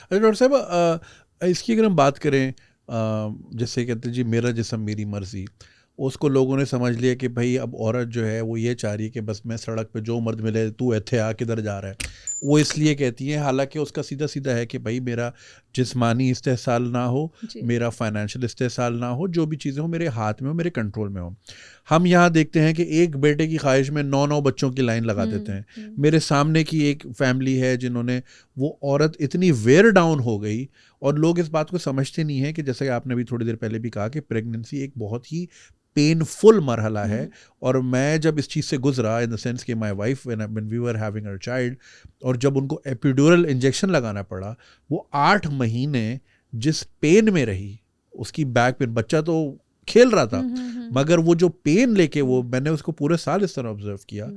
अच्छा डॉक्टर साहब, इसकी अगर हम बात करें, जैसे कहते हैं जी मेरा जिस्म मेरी मर्जी, उसको लोगों ने समझ लिया कि भाई अब औरत जो है वो ये चाह रही है कि बस मैं सड़क पे जो मर्द मिले तू इत्थे आ किधर जा रहा है, वो इसलिए कहती है। हालांकि उसका सीधा सीधा है कि भाई मेरा जिस्मानी इस्तेहसाल ना हो, जी। मेरा फाइनेंशियल इस्तेहसाल ना हो, जो भी चीज़ें हो मेरे हाथ में हो, मेरे कंट्रोल में हो। हम यहाँ देखते हैं कि एक बेटे की ख्वाहिश में 9 बच्चों की लाइन लगा देते हैं। मेरे सामने की एक फैमिली है जिन्होंने, वो औरत इतनी वेयर डाउन हो गई, और लोग इस बात को समझते नहीं है कि जैसे आपने भी थोड़ी देर पहले भी कहा कि प्रेगनेंसी एक बहुत ही पेनफुल मरहला है। और मैं जब इस चीज़ से गुजरा, इन द सेंस कि my wife when we were having our child, और जब उनको एपिड्यूरल इंजेक्शन लगाना पड़ा, वो 8 महीने जिस पेन में रही, उसकी बैक पेन, बच्चा तो खेल रहा था मगर वो जो पेन लेके, वो मैंने उसको पूरे साल इस तरह ऑब्जर्व किया।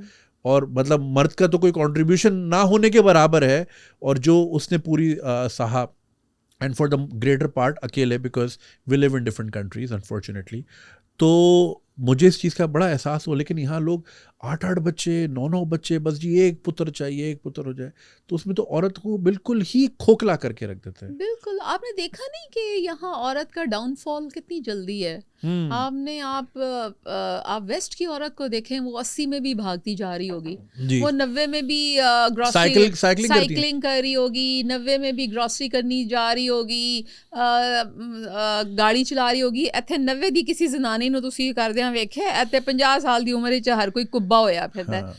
और मतलब मर्द का तो कोई कंट्रीब्यूशन ना होने के बराबर है, और जो उसने पूरी सहा, and for the greater part अकेले, because we live in different countries unfortunately. तो मुझे इस चीज़ का बड़ा एहसास हुआ। लेकिन यहाँ लोग 8-8 बच्चे, 9-9 बच्चे, बस जी एक पुत्र चाहिए, एक पुत्र हो जाए, तो उसमें तो औरत को बिल्कुल ही खोखला करके रख देते हैं। बिल्कुल। आपने देखा नहीं कि यहाँ औरत का डाउनफॉल कितनी जल्दी है। आप वेस्ट की औरत को देखें, वो 80 में भी भागती जा रही होगी, जी, वो 90 में भी ग्रॉसरी साइकिलिंग करती हैं। साइकिलिंग कर रही होगी, 90 में भी ग्रॉसरी करनी जा रही होगी, गाड़ी चला रही होगी। ਇੱਥੇ 90 ਦੀ ਕਿਸੇ ਜ਼ਨਾਨੀ ਨੂੰ ਤੁਸੀਂ ਕਰਦਿਆਂ ਵੇਖਿਆ? ਇੱਥੇ 50 ਸਾਲ ਦੀ ਉਮਰ ਵਿੱਚ ਹਰ ਕੋਈ ਕੁੱਬਾ ਹੋਇਆ ਫਿਰਦਾ ਹੈ।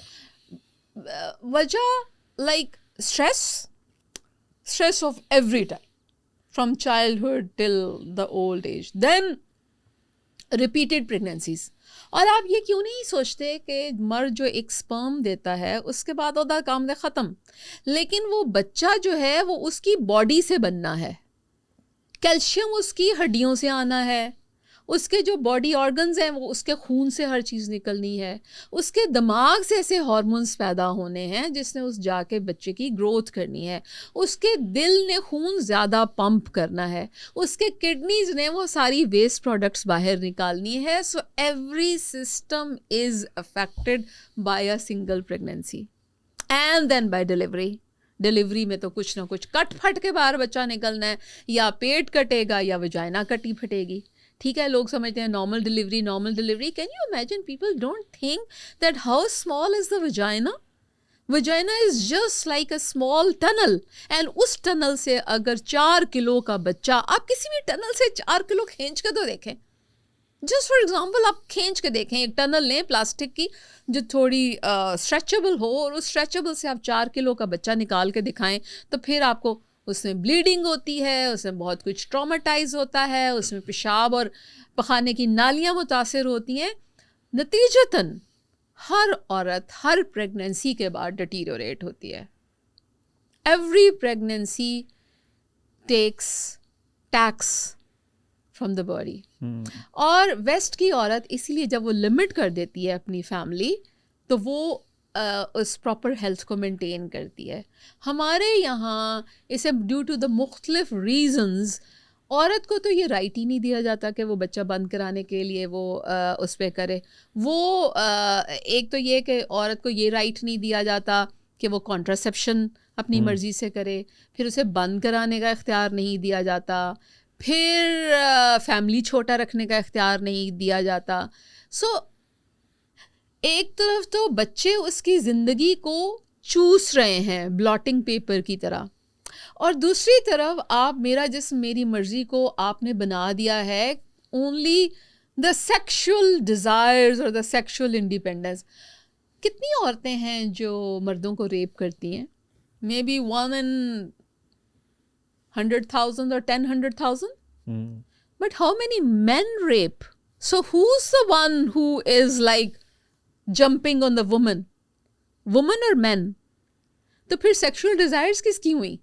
ਵਜ੍ਹਾ like stress of every time, from childhood till the old age, then repeated pregnancies. और आप ये क्यों नहीं सोचते कि मर्द जो एक स्पर्म देता है उसके बाद ਉਹਦਾ काम ख़त्म, लेकिन वो बच्चा जो है वो उसकी बॉडी से बनना है, कैल्शियम उसकी हड्डियों से आना है, उसके जो बॉडी ऑर्गन्स हैं वो उसके खून से हर चीज़ निकलनी है, उसके दिमाग से ऐसे हार्मोन्स पैदा होने हैं जिसने उस जाके बच्चे की ग्रोथ करनी है, उसके दिल ने खून ज़्यादा पंप करना है, उसके किडनीज ने वो सारी वेस्ट प्रोडक्ट्स बाहर निकालनी है। So every system is affected by a single pregnancy and then by delivery में तो कुछ ना कुछ कट फट के बाहर बच्चा निकलना है, या पेट कटेगा या वजाइना कटी फटेगी। ठीक है, लोग समझते हैं normal delivery. Can you imagine, people don't think that how small is the vagina is just like a small tunnel, and उस टनल से अगर 4 किलो का बच्चा, आप किसी भी टनल से 4 किलो खींच के तो देखें, जस्ट फॉर एग्जाम्पल आप खींच के देखें, एक टनल लें प्लास्टिक की जो थोड़ी स्ट्रेचेबल हो, और उस स्ट्रेचेबल से आप 4 किलो का बच्चा निकाल के दिखाएं, तो फिर आपको उसमें ब्लीडिंग होती है, उसमें बहुत कुछ ट्रॉमेटाइज होता है, उसमें पेशाब और पखाने की नालियाँ मुतासर होती हैं। नतीजतन हर औरत हर प्रेगनेंसी के बाद डिटीरियोरेट होती है। Every pregnancy takes tax from the body. और वेस्ट की औरत इसीलिए जब वो लिमिट कर देती है अपनी फैमिली, तो वो उस प्रॉपर हेल्थ को मेंटेन करती है। हमारे यहाँ इसे ड्यू टू द मुख्तलिफ रीजंस औरत को तो ये राइट ही नहीं दिया जाता कि वो बच्चा बंद कराने के लिए वो उस पर करे। वो एक तो ये कि औरत को ये राइट नहीं दिया जाता कि वो कॉन्ट्रासेप्शन अपनी मर्ज़ी से करे, फिर उसे बंद कराने का इख्तियार नहीं दिया जाता, फिर फैमिली छोटा रखने का इख्तियार नहीं दिया जाता। सो एक तरफ तो बच्चे उसकी ज़िंदगी को चूस रहे हैं ब्लॉटिंग पेपर की तरह, और दूसरी तरफ आप मेरा जिस्म मेरी मर्ज़ी को आपने बना दिया है ओनली द सेक्शुअल डिज़ायर्स और द सेक्शुअल इंडिपेंडेंस। कितनी औरतें हैं जो मर्दों को रेप करती हैं? May be 1 in 100,000 or 10,100,000. But how many men rape? So who's the one who is like jumping on the woman or men? तो फिर सेक्सुअल डिजायर्स किसकी हुई?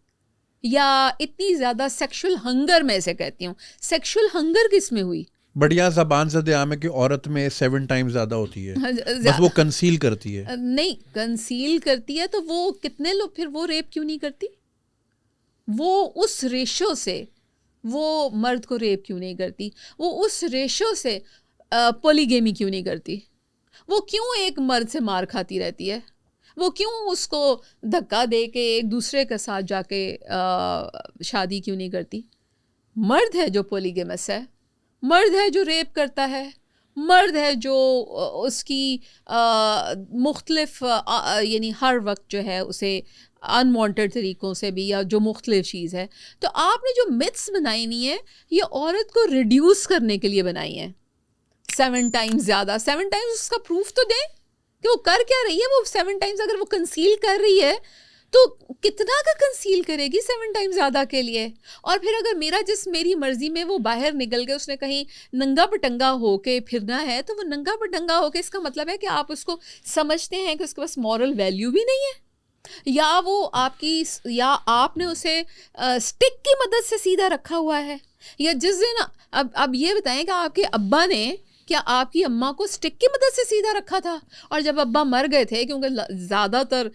या इतनी ज्यादा सेक्सुअल हंगर, मैं ऐसे कहती हूँ, सेक्सुअल हंगर किस में हुई? बढ़िया ज़बान से दे में कि औरत में 7 टाइम्स ज़्यादा होती है, बस वो कंसील करती है। नहीं, कंसील करती है तो वो कितने लोग फिर वो रेप क्यों नहीं करती? वो उस रेशो से वो मर्द को रेप क्यों नहीं करती? वो उस रेशो से पॉलीगेमी क्यों नहीं करती? वो क्यों एक मर्द से मार खाती रहती है? वो क्यों उसको धक्का दे के एक दूसरे के साथ जाके शादी क्यों नहीं करती? मर्द है जो पॉलीगेमस है, मर्द है जो रेप करता है, मर्द है जो उसकी मुख्तलिफ यानी हर वक्त जो है उसे अनवांटेड तरीक़ों से भी, या जो मुख्तलिफ चीज़ है। तो आपने जो मिथ्स बनाई हुई हैं ये औरत को रिड्यूस करने के लिए बनाई हैं। 7 टाइम्स ज़्यादा, 7 टाइम्स उसका प्रूफ तो दें कि वो कर क्या रही है। वो 7 टाइम्स अगर वो कंसील कर रही है तो कितना का कंसील करेगी 7 टाइम्स ज़्यादा के लिए? और फिर अगर मेरी मर्ज़ी में वो बाहर निकल गए, उसने कहीं नंगा पटंगा होके फिरना है, तो वो नंगा पटंगा होके, इसका मतलब है कि आप उसको समझते हैं कि उसके पास मॉरल वैल्यू भी नहीं है, या वो या आपने उसे स्टिक की मदद से सीधा रखा हुआ है। या जिस दिन अब ये बताएं कि आपके अब्बा ने क्या आपकी अम्मा को स्टिक की मदद से सीधा रखा था? और जब अब्बा मर गए थे, क्योंकि ज़्यादातर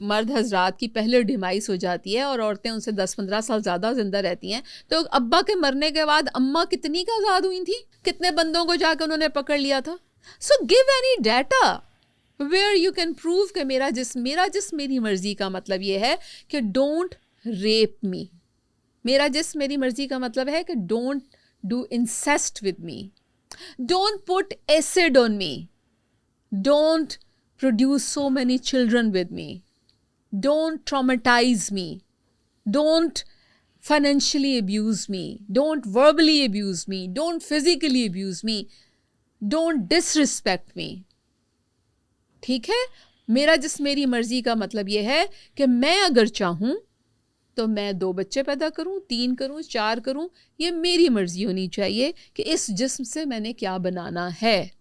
मर्द हजरात की पहले डिमाइस हो जाती है और औरतें उनसे 10-15 साल ज़्यादा ज़िंदा रहती हैं, तो अब्बा के मरने के बाद अम्मा कितनी का आज़ाद हुई थी? कितने बंदों को जाकर उन्होंने पकड़ लिया था? So give any data where you can prove कि मेरा जिस्म मेरी मर्ज़ी का मतलब ये है कि डोंट रेप मी। मेरा जिस्म मेरी मर्ज़ी का मतलब है कि don't do incest with me, don't put acid on me, don't produce so many children with me, don't traumatize me, don't financially abuse me, don't verbally abuse me, don't physically abuse me, don't disrespect me। ठीक है? मेरी मर्जी का मतलब यह है कि मैं अगर चाहूं तो मैं 2 बच्चे पैदा करूं, 3 करूं, 4 करूं, ये मेरी मर्ज़ी होनी चाहिए कि इस जिस्म से मैंने क्या बनाना है।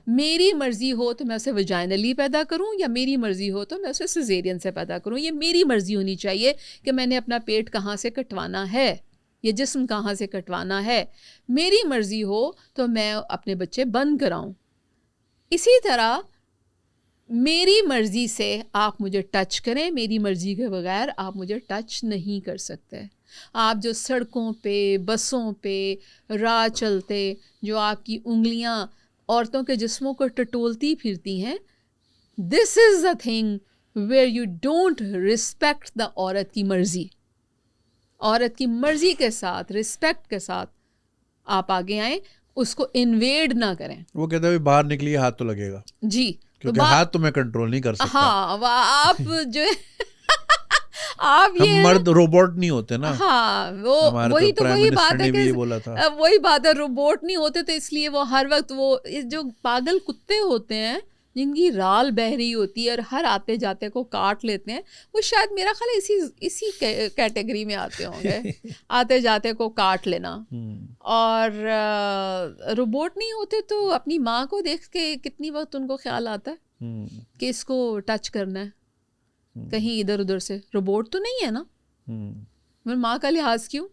मेरी मर्ज़ी हो तो मैं उसे वजाइनली पैदा करूं, या मेरी मर्ज़ी हो तो मैं उसे सिजेरियन से पैदा करूं। ये मेरी मर्ज़ी होनी चाहिए कि मैंने अपना पेट कहाँ से कटवाना है, ये जिस्म कहाँ से कटवाना है। मेरी मर्ज़ी हो तो मैं अपने बच्चे बंद कराऊं। इसी तरह मेरी मर्ज़ी से आप मुझे टच करें, मेरी मर्ज़ी के बगैर आप मुझे टच नहीं कर सकते। आप जो सड़कों पे, बसों पे, राह चलते जो आपकी उंगलियां औरतों के जिस्मों को टटोलती फिरती हैं, this is the thing where you don't respect the औरत की मर्ज़ी। औरत की मर्ज़ी के साथ, रिस्पेक्ट के साथ आप आगे आएँ, उसको इन्वेड ना करें। वो कहते हैं बाहर निकलिए हाथ तो लगेगा जी, क्योंकि हाथ तो मैं कंट्रोल नहीं कर सकता। हाँ, आप जो आप हम ये मर्द रोबोट नहीं होते ना। हाँ, वो वही तो वही बात है कि वही बात है, रोबोट नहीं होते, तो इसलिए वो हर वक्त वो जो पागल कुत्ते होते हैं जिनकी राल बह रही होती है और हर आते जाते को काट लेते हैं, वो शायद मेरा ख्याल है इसी कैटेगरी में आते होंगे। आते जाते को काट लेना। और रोबोट नहीं होते तो अपनी माँ को देख के कितनी वक्त उनको ख्याल आता है कि इसको टच करना है कहीं इधर उधर से। रोबोट तो नहीं है ना, मेरी माँ का लिहाज क्यों?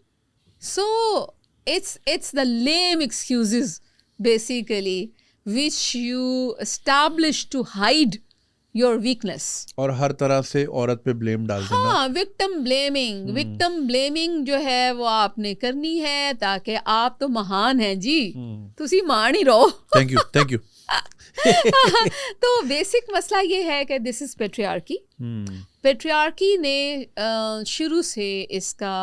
So it's the lame excuses basically which you establish to hide your weakness। और हर तरह से औरत पे ब्लेम डाल देना। हाँ, विक्टिम ब्लेमिंग जो है वो आपने करनी है, ताकि आप तो महान हैं जी, तुसी मान ही रहो। थैंक यू तो बेसिक मसला ये है कि दिस इज पेट्रियार्की। पेट्रियार्की ने शुरू से इसका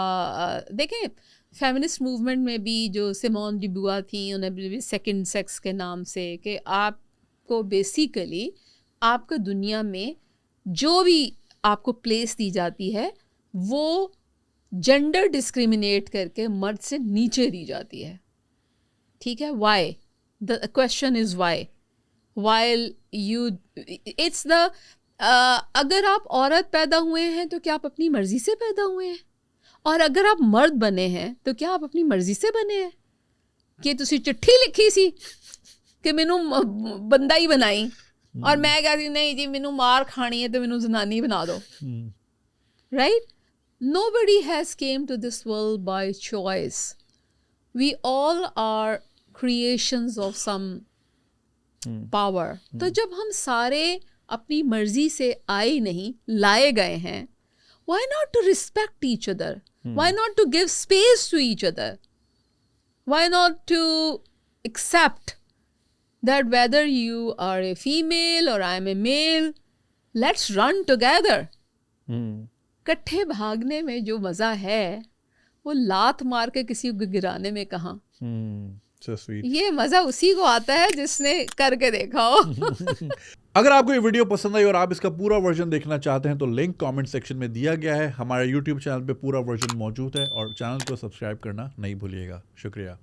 देखें, फेमिनिस्ट मूवमेंट में भी जो सिमोन डी बुआ थी, उन्हें भी सेकंड सेक्स के नाम से, कि आपको बेसिकली आपका दुनिया में जो भी आपको प्लेस दी जाती है वो जेंडर डिस्क्रिमिनेट करके मर्द से नीचे दी जाती है। ठीक है? Why? The question is why you it's the अगर आप औरत पैदा हुए हैं तो क्या आप अपनी मर्ज़ी से पैदा हुए हैं? और अगर आप मर्द बने हैं तो क्या आप अपनी मर्जी से बने हैं? कि तुसी चिट्ठी लिखी सी कि मैनू बंदा ही बनाई और मैं कहती नहीं जी मैनू मार खानी है तो मैनू जनानी बना दो। Right? Nobody has came to this world by choice. We all are creations of some power. तो जब हम सारे अपनी मर्जी से आए नहीं, लाए गए हैं, why not to respect each other? Why not to give space to each other? Why not to accept that whether you are a female or I am a male, let's run together. Hmm, इकट्ठे भागने में जो मजा है वो लात मार के किसी को गिराने में कहाँ। so sweet. ये मजा उसी को आता है जिसने करके देखा हो। अगर आपको ये वीडियो पसंद आई और आप इसका पूरा वर्जन देखना चाहते हैं तो लिंक कमेंट सेक्शन में दिया गया है। हमारे YouTube चैनल पे पूरा वर्जन मौजूद है और चैनल को सब्सक्राइब करना नहीं भूलिएगा। शुक्रिया।